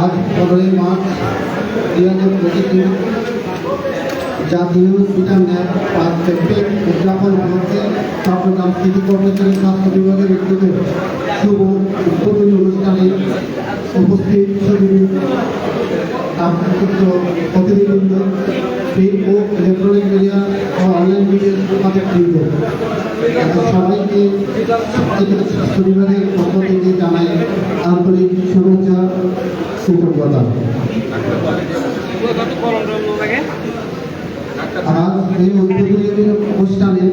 आज 15 मार्च 2025 জাতীয় পিতা ন্যায় ক্যাম্পেইন উদযাপন উপলক্ষে চট্টগ্রাম সিটি কর্পোরেশনের স্বাস্থ্য বিভাগের উদ্যোগে শুভ উদ্বোধনী অনুষ্ঠানে উপস্থিত প্রতিনিধিবৃন্দ প্রিন্ট ও ইলেকট্রনিক মিডিয়া ও অনলাইন মিডিয়ার সাংবাদিকবৃন্দ সবাইকে স্বাস্থ্য বিভাগের পক্ষ থেকে জানাই আন্তরিক শুভেচ্ছা কৃতজ্ঞতা। আজ এই উদ্বোধনী অনুষ্ঠানে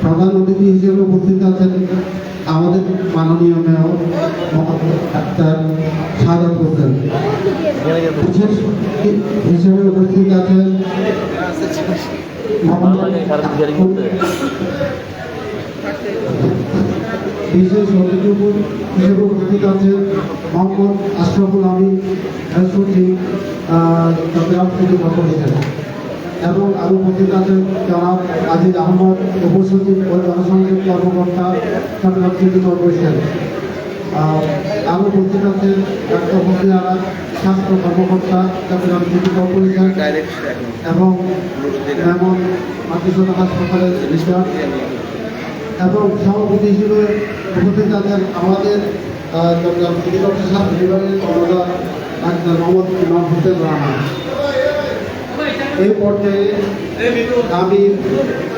প্রধান অতিথি হিসেবে উপস্থিত আছেন আমাদের মাননীয় মেয়র ডাক্তার সাদাত হোসেন। বিশেষ হিসেবে উপস্থিত আছেন বিশেষ অতিথি হিসেবে উপস্থিত আছেন মোহাম্মদ আশরাফুল আমিন সচিব চট্টগ্রাম সিটি কর্পোরেশন এবং আরও উপস্থিত আছেন জনাব আজিজ আহমদ উপসচিব ও জনসংযোগ কর্মকর্তা চট্টগ্রাম সিটি কর্পোরেশন। আরও উপস্থিত আছেন ডাক্তার ফজলে আরা স্বাস্থ্য কর্মকর্তা চট্টগ্রাম সিটি কর্পোরেশন এবং মেমন মাতৃসদন হাসপাতালের রিসার্চ এবং সভাপতি হিসেবে উপস্থিত আছেন আমাদের চট্টগ্রাম সিটি কর্পোরেশন স্বাস্থ্য বিভাগের কর্মকর্তা ডাক্তার মোহাম্মদ ইমাম হোসেন রানা। এই পর্যায়ে আমি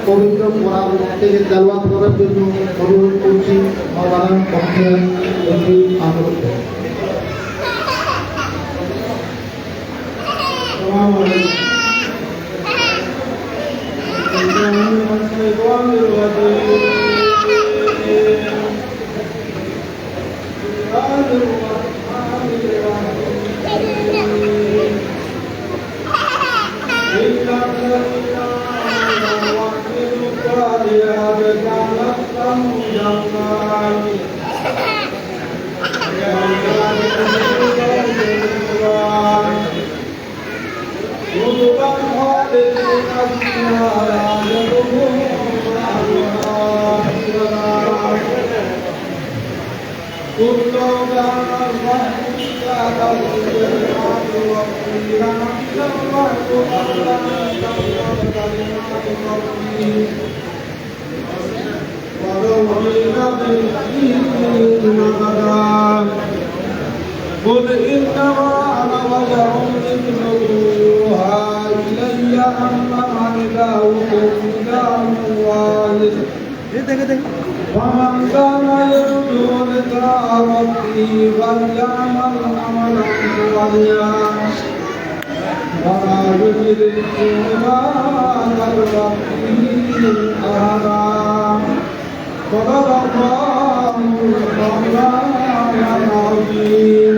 পবিত্র কোরআন থেকে তেলাওয়াত করার জন্য অনুরোধ করছি আমার পক্ষে قل إنما أنا بشر مثلكم يوحى إلي أنما إلهكم إله واحد فمن كان يرجو لقاء ربه فليعمل عملا صالحا ولا يشرك بعبادة ربه أحدا صدق الله العظيم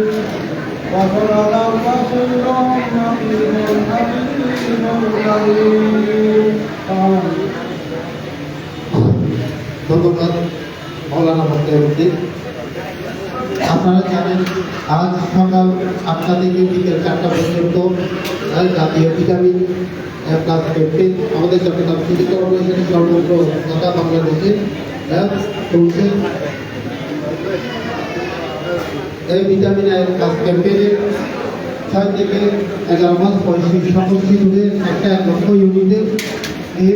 وصدق الرسول النبي الحكيم الكريم। ধন্যবাদ মৌলানা মুফতি। আপনারা জানেন আজ সকাল 8টা থেকে বিকেল 4টা পর্যন্ত জাতীয় ভিটামিন প্লাস ক্যাম্পেইন আমাদের চট্টগ্রাম সিটি কর্পোরেশনের সর্বত্র সারা বাংলাদেশে চলছে। এই ভিটামিন এ প্লাস ক্যাম্পেইনের 6 থেকে 11 মাস বয়সী সকল শিশুদের একটা লক্ষ্য ইউনিটের এই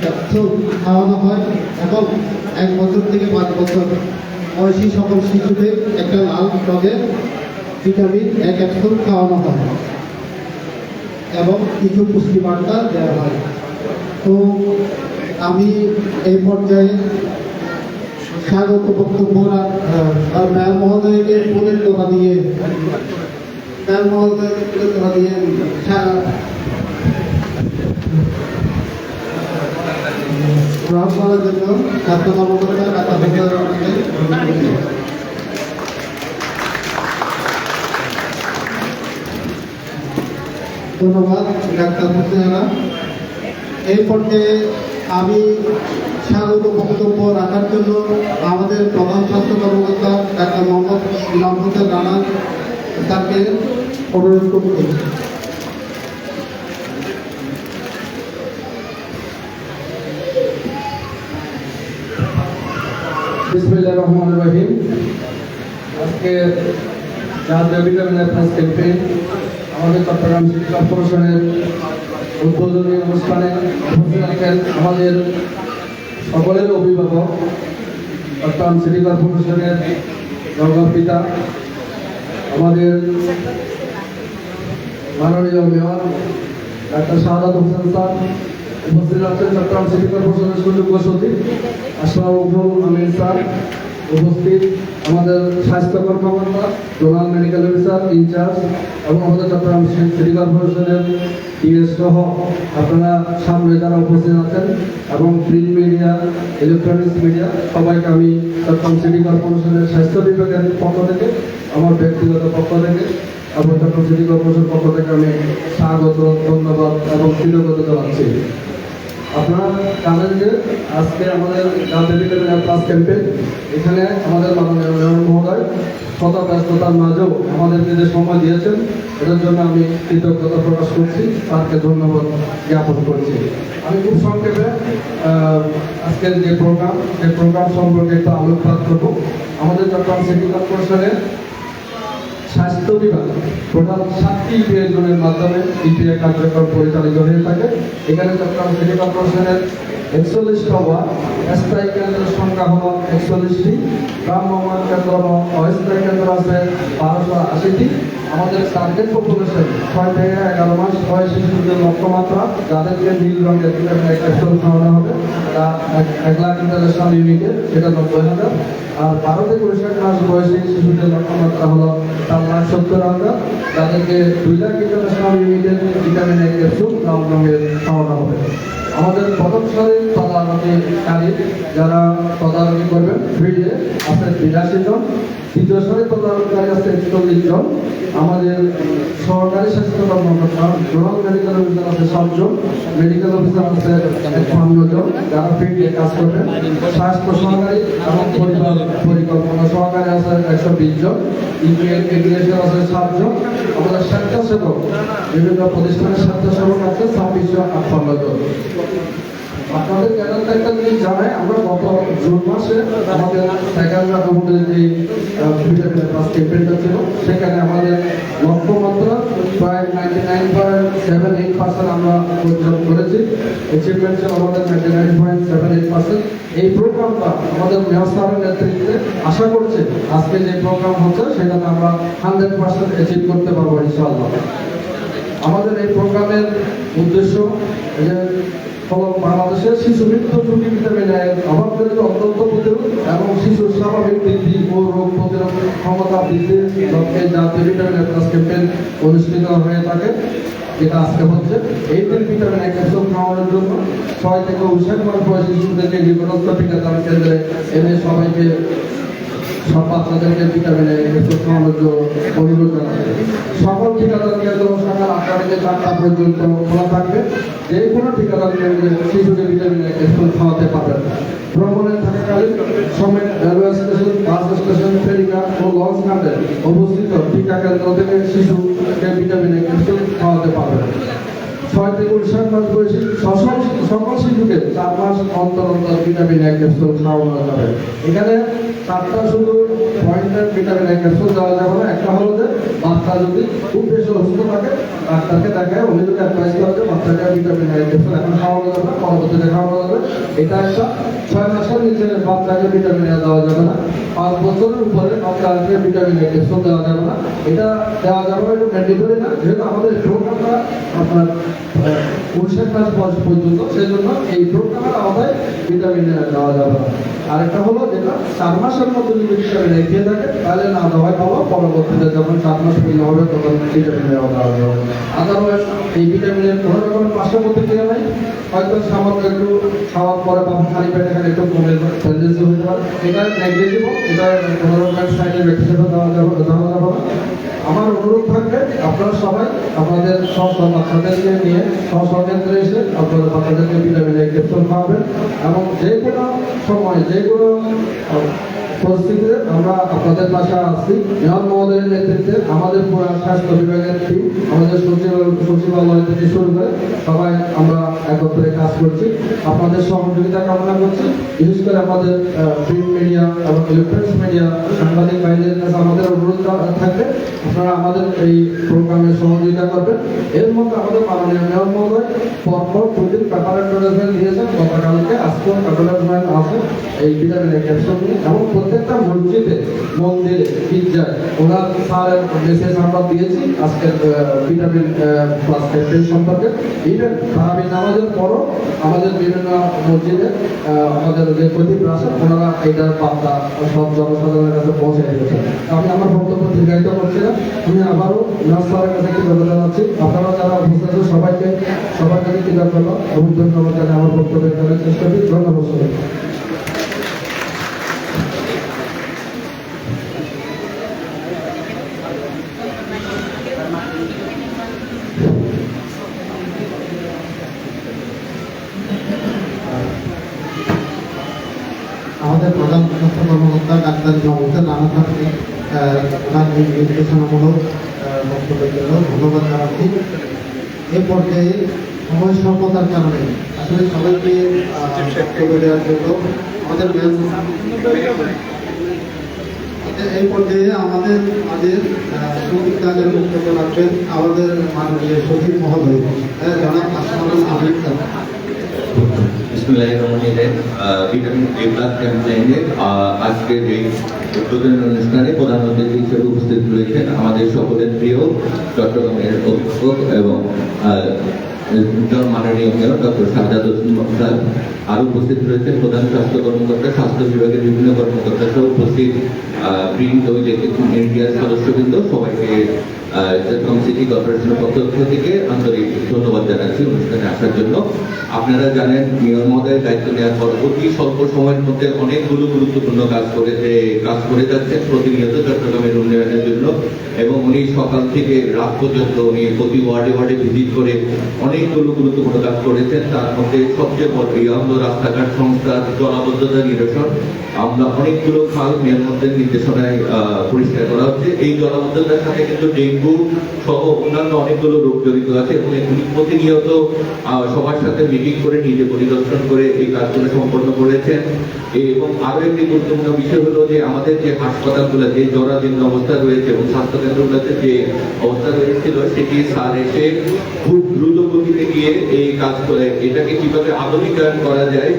ক্যাপসুল খাওয়ানো হয় এবং 1 বছর থেকে 5 বছর বয়সী সকল শিশুদের একটা লাল রঙের ভিটামিন এ ক্যাপসুল খাওয়ানো হয় এবং কিছু পুষ্টি বার্তা দেওয়া হয়। তো আমি এই পর্যায়ে স্বাগত বক্তব্য ম্যাম মহোদয়কে ফুলের তোলা দিয়ে গ্রহণ করার জন্য স্বাস্থ্য কর্মকর্তা ধন্যবাদ ডাক্তার হোসেনা। এই পর্যায়ে আমি স্বাগত বক্তব্য রাখার জন্য আমাদের প্রধান স্বাস্থ্য কর্মকর্তা ডাক্তার মোহাম্মদ ইমাম হোসেন রানা স্যারকে অনুরোধ করছি। বিসমিল্লাহির রহমানির রহিম। আজকে জাতীয় ভিটামিন এ প্লাস ক্যাম্পেইন আমাদের চট্টগ্রাম সিটি কর্পোরেশনের উদ্বোধনী অনুষ্ঠানে উপস্থিত আছেন আমাদের সকলের অভিভাবক, চট্টগ্রাম সিটি কর্পোরেশনের জগৎপিতা, আমাদের মাননীয় mayor doctor Shahadat Hossain sir, উপস্থিত আছেন চট্টগ্রাম সিটি কর্পোরেশনের সুযোগ্য সচিব আশরাফুল আমিন স্যার, উপস্থিত আমাদের স্বাস্থ্য কর্মকর্তা, জোনাল মেডিকেল অফিসার ইনচার্জ এবং আমাদের চট্টগ্রাম সিটি কর্পোরেশনের ডিএস সহ আপনারা সামনে যারা উপস্থিত আছেন এবং প্রিন্ট মিডিয়া, ইলেকট্রনিক্স মিডিয়া, সবাইকে আমি চট্টগ্রাম সিটি কর্পোরেশনের স্বাস্থ্য বিভাগের পক্ষ থেকে, আমার ব্যক্তিগত পক্ষ থেকে এবং চট্টগ্রাম সিটি কর্পোরেশনের পক্ষ থেকে আমি স্বাগত, ধন্যবাদ এবং কৃতজ্ঞতা জানাচ্ছি। আপনারা জানেন যে আজকে আমাদের জাতীয় ভিটামিন এ প্লাস ক্যাম্পেইন, এখানে আমাদের মাননীয় মেয়র মহোদয় শত ব্যস্ততার মাঝেও আমাদেরকে যে সময় দিয়েছেন এটার জন্য আমি কৃতজ্ঞতা প্রকাশ করছি, তাকে ধন্যবাদ জ্ঞাপন করছি। আমি খুব সংক্ষেপে আজকের যে প্রোগ্রাম সম্পর্কে একটু আলোকপাত করব। আমাদের চট্টগ্রাম সিটি কর্পোরেশনের স্বাস্থ্য বিভাগ টোটাল 7টি প্রয়োজনের মাধ্যমে ইপিএ কার্যক্রম পরিচালিত হয়ে থাকে। এখানে চট্টগ্রাম সিটি কর্পোরেশনের 41টা ওয়ার্ড, স্থায়ী কেন্দ্রের সংখ্যা হল 41টি, ভ্রাম্যমাণ কেন্দ্র অস্থায়ী কেন্দ্র আছে 1280টি। আমাদের টার্গেট পপুলেশন 6 থেকে 11 মাস বয়সী শিশুদের লক্ষ্যমাত্রা, যাদেরকে নীল রঙের ক্যাপসুল খাওয়ানো হবে তা 1 লাখ ইন্টারন্যাশনাল ইউনিটে, সেটা 90,000। আর 12 থেকে 59 মাস বয়সী শিশুদের লক্ষ্যমাত্রা হলো 4,70,000, যাদেরকে 2 লাখ ইন্টারন্যাশনাল ইউনিটের ভিটামিন এ ক্যাপসুল লাল রঙের খাওয়ানো হবে। আমাদের প্রথম সারির তদারকিকারী যারা তদারকি করবেন ফিল্ডে আছে 82 জন, দ্বিতীয় সারির তদারকিকারী আছে 41 জন, আমাদের সহকারী স্বাস্থ্য কর্মকর্তা জোনাল মেডিকেল অফিসার আছে 7 জন, মেডিকেল অফিসার আছে 51 জন যারা ফিল্ডে কাজ করবেন, স্বাস্থ্য সহকারী এবং পরিবার পরিকল্পনা সহকারী আছে 120 জন, ইমিগ্রেশন আছে 7 জন, আমাদের স্বেচ্ছাসেবক বিভিন্ন প্রতিষ্ঠানের স্বেচ্ছাসেবক আছে 2658 জন। আপনাদের চ্যানেলটা একটা জিনিস জানাই, আমরা গত জুন মাসে আমাদের সেকেন্ড রাউন্ডের যে ভিটামিন প্লাস ক্যাম্পেইনটা ছিল, সেখানে আমাদের লক্ষ্যমাত্রা প্রায় 99.78% আমরা অর্জন করেছি। অ্যাচিভমেন্ট ছিল আমাদের 99.78%। এই প্রোগ্রামটা আমাদের মেয়র স্যারের নেতৃত্বে আশা করছে আজকে যে প্রোগ্রাম হচ্ছে সেটাতে আমরা 100% অ্যাচিভ করতে পারবো ইনশাআল্লাহ। আমাদের এই প্রোগ্রামের উদ্দেশ্য যে বাংলাদেশের শিশু মৃত্যু ঝুঁকি ভিটামিন এর অভাবজনিত অত্যন্ত প্রতিরোধ এবং শিশুর স্বাভাবিক বৃদ্ধি ও রোগ প্রতিরোধ ক্ষমতা বৃদ্ধির লক্ষ্যে জাতীয় ভিটামিন এ প্লাস ক্যাম্পেইন অনুষ্ঠিত হয়ে থাকে, যেটা আজকে হচ্ছে। এই দিন ভিটামিন এ ক্যাপসুল খাওয়ানোর জন্য 6 থেকে 59 মাস বয়সী শিশুদেরকে নিকটস্থ টিকাদান কেন্দ্রে এনে সবাইকে সব বাচ্চাদেরকে ভিটামিন এ ক্যাপসুল খাওয়ানোর জন্য অনুরোধ জানাচ্ছে। সকল টিকাদান কেন্দ্র সকাল 8টা থেকে 4টা পর্যন্ত খোলা থাকবে। যে কোনো টিকাদান কেন্দ্রে শিশুকে ভিটামিন এ ক্যাপসুল খাওয়াতে পারবেন। ভ্রমণে থাকাকালীন সময় রেলওয়ে স্টেশন, বাস স্টেশন, ফেরিঘাট ও লঞ্চ ঘাটে অবস্থিত টিকা কেন্দ্র থেকে শিশুকে ভিটামিন এ ক্যাপসুল খাওয়াতে পারবেন। 6 থেকে 59 মাস বয়সী সকল শিশুকে 4 মাস অন্তর অন্তর ভিটামিন এ ক্যাপসুল খাওয়ানো যাবে। এখানে 4টা শুধু পয়েন্টের ভিটামিন এ ক্যাপসুল দেওয়া যাবে না। একটা হলো যে বাচ্চা যদি খুব বেশি অসুস্থ থাকে ডাক্তারকে দেখায় উনি যদি অ্যাডভাইস করে যে বাচ্চাকে ভিটামিন এ ক্যাপসুল এখন খাওয়ানো যাবে না, পরবর্তীতে খাওয়ানো যাবে, এটা একটা। 6 মাসের নিচে বাচ্চাকে ভিটামিন এ দেওয়া যাবে না। 5 বছরের উপরে বাচ্চাকে ভিটামিন এ ক্যাপসুল দেওয়া যাবে না। এটা দেওয়া যাবে না, এটা ম্যান্ডেটরি না, যেহেতু আমাদের প্রোগ্রামটা আপনার 59 মাস বয়স পর্যন্ত, সেই জন্য এই প্রোগ্রামের আওতায় ভিটামিন এ দেওয়া যাবে না। আরেকটা হলো যেটা 4 মাসের মধ্যে যদি ভিটামিন এ খেয়ে থাকে তাহলে না দেওয়াই ভালো, পরবর্তীতে যখন 4 মাস পূর্ণ হবে তখন ভিটামিন এ দেওয়া যাবে। আদারওয়াইজ এই ভিটামিনের কোনো রকমের পার্শ্ব প্রতিক্রিয়া নাই। হয়তো সামান্য একটু খাওয়ার পরে বা খালি পেটে খালি একটু কমে টেন্ডেন্সি হতে পারে, এটা নেগলিজিবল, এটা কোনো রকমের সাইড এফেক্ট হিসেবে দেওয়া যাবে না। আমার অনুরোধ থাকবে আপনারা সবাই আপনাদের বাচ্চাদেরকে নিয়ে স্বকেন্দ্রে এসে আপনাদের বাচ্চাদেরকে ভিটামিন এ ক্যাপসুল খাওয়াবেন এবং যে কোনো সময় যে কোনো পরিস্থিতিতে আমরা আপনাদের পাশে আসছি। মেয়র মহোদয়ের নেতৃত্বে আমাদের পুরো স্বাস্থ্য বিভাগের টিম, আমাদের সচিবালয় থেকে শুরু করে সবাই আমরা একত্রে কাজ করছি। আপনাদের সহযোগিতা কামনা করছি। বিশেষ করে আমাদের প্রিন্ট মিডিয়া এবং ইলেকট্রনিক্স মিডিয়া সাংবাদিক ভাইদের কাছে আমাদের অনুরোধ থাকবে আপনারা আমাদের এই প্রোগ্রামে সহযোগিতা করবেন। এর মধ্যে আমাদের মাননীয় মেয়র মহোদয় পরপর 2 দিন পেপার অ্যাডভার্টাইজমেন্ট দিয়েছেন, গতকালকে আজকেও অ্যাডভার্টাইজমেন্ট আছে এই ভিটামিন এ ক্যাপসুল নিয়ে, এবং প্রত্যেকটা মসজিদে মন্দিরে গির্জায় ওনার স্যারের মেসেজ আমরা দিয়েছি আজকের ভিটামিন প্লাস ক্যাম্পেইন সম্পর্কে। ইভেন তারাবি নামাজের পরও আমাদের বিভিন্ন মসজিদে আমাদের যে খতিব আছেন ওনারা এইটার বার্তা সব জনসাধারণের কাছে পৌঁছে দিয়েছেন। আমি আমার বক্তব্য দীর্ঘায়িত করছি না, আমি আবারও মেয়র স্যারের কাছে কৃতজ্ঞতা জানাচ্ছি। আপনারা যারা উপস্থিত আছেন সবার কাছে কৃতজ্ঞতা এবং ধন্যবাদ জানিয়ে আমার বক্তব্য দেওয়ার চেষ্টা করি। ধন্যবাদ সবাই। আমাদের প্রধান স্বাস্থ্য কর্মকর্তা ডাক্তার মোহাম্মদ রানাকে তার নির্দেশনামূলক বক্তব্যের জন্য ধন্যবাদ জানাচ্ছি। এ পর্যায়ে সময় স্বল্পতার কারণে আসলে সবাইকে বক্তব্য দেওয়ার জন্য আমাদের এই পর্যায়ে আমাদের সঙ্গীত গানের বক্তব্য রাখবেন আমাদের মাননীয় সচিব মহোদয় জনাব আসমানুল আমিন। ভিটামিন এ প্লাস ক্যাম্পেইনের আজকের এই উদ্বোধনী অনুষ্ঠানে প্রধান অতিথি হিসেবে উপস্থিত রয়েছেন আমাদের সকলের প্রিয় চট্টগ্রামের অধ্যাপক এবং মাননীয় মেয়র ডক্টর শাহজাদ হোসেন মহতাব। আরও উপস্থিত রয়েছেন প্রধান স্বাস্থ্য কর্মকর্তা, স্বাস্থ্য বিভাগের বিভিন্ন কর্মকর্তা সহ উপস্থিত প্রিন্ট ও ইলেকট্রনিক মিডিয়ার সদস্যবৃন্দ। সবাইকে চট্টগ্রাম সিটি কর্পোরেশনের পক্ষ থেকে আন্তরিক ধন্যবাদ জানাচ্ছি অনুষ্ঠানে আসার জন্য। আপনারা জানেন মেয়র মহোদয়ের দায়িত্ব নেওয়ার পর অতি স্বল্প সময়ের মধ্যে অনেকগুলো গুরুত্বপূর্ণ কাজ করে যাচ্ছেন প্রতিনিয়ত চট্টগ্রামের উন্নয়নের জন্য, এবং উনি সকাল থেকে রাত পর্যন্ত উনি প্রতি ওয়ার্ডে ওয়ার্ডে ভিজিট করে অনেকগুলো গুরুত্বপূর্ণ কাজ করেছেন। তার মধ্যে সবচেয়ে বড় হলো রাস্তাঘাট সংস্কার, জলাবদ্ধতা নিরসন। আমরা অনেকগুলো খাল মেয়র মধ্যে নির্দেশনায় পরিষ্কার করা হচ্ছে। এই জলাবদ্ধতার সাথে কিন্তু ডেঙ্গু সহ অন্যান্য অনেকগুলো রোগ জড়িত আছে, এবং উনি প্রতিনিয়ত সবার সাথে মিটিং করে নিজে পরিদর্শন করে এই কাজগুলো সম্পন্ন করেছেন। এবং আরো একটি গুরুত্বপূর্ণ বিষয় হলো যে আমাদের যে হাসপাতালগুলো যে জরাজীর্ণ অবস্থা রয়েছে এবং স্বাস্থ্য কেন্দ্রগুলোতে যে অবস্থা রয়েছিল সেটি স্যার এসে খুব দ্রুত গতিতে গিয়ে এই কাজ করে এটাকে কিভাবে আধুনিকায়ন করা যায়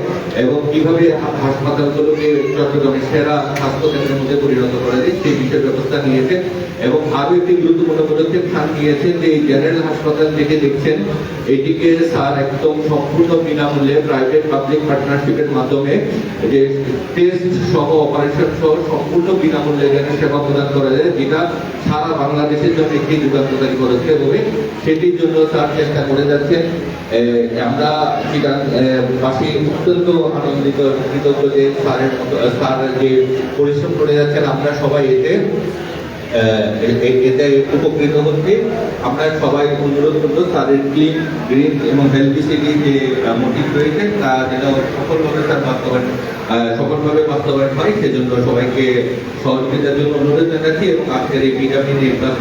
এবং কিভাবে হাসপাতালগুলোকে চট্টগ্রামের সেরা স্বাস্থ্য কেন্দ্রের মধ্যে পরিণত করা যায় সেই বিষয়ে ব্যবস্থা নিয়েছেন। এবং আরো একটি গুরুত্বপূর্ণ পদক্ষেপ স্যার নিয়েছেন যে জেনারেল হাসপাতাল থেকে দেখছেন এটিকে স্যার একদম সম্পূর্ণ বিনামূল্যে প্রাইভেট পাবলিক পার্টনারশিপের মাধ্যমে যে টেস্ট সহ অপারেশন সহ সম্পূর্ণ বিনামূল্যে এখানে সেবা প্রদান করা যায়, যেটা সারা বাংলাদেশের জন্য একটি যুগান্তকারী পদক্ষেপ হবে। সেটির জন্য স্যার চেষ্টা করে যাচ্ছেন। আমরা বাসী অত্যন্ত আনন্দিত কৃতজ্ঞ যে স্যার যে পরিশ্রম করে যাচ্ছেন, আমরা সবাই এতে উপকৃত হচ্ছে। আমরা সবাই অনুরোধ করবো স্যারের ক্লিন, গ্রিন এবং হেলথি সিটি যে মোটিভ রয়েছে তা যেন সফলভাবে বাস্তবায়ন হয়, সেজন্য সবাইকে সহযোগিতার জন্য অনুরোধ জানাচ্ছি। এবং আজকের এই ভিটামিন এ প্লাস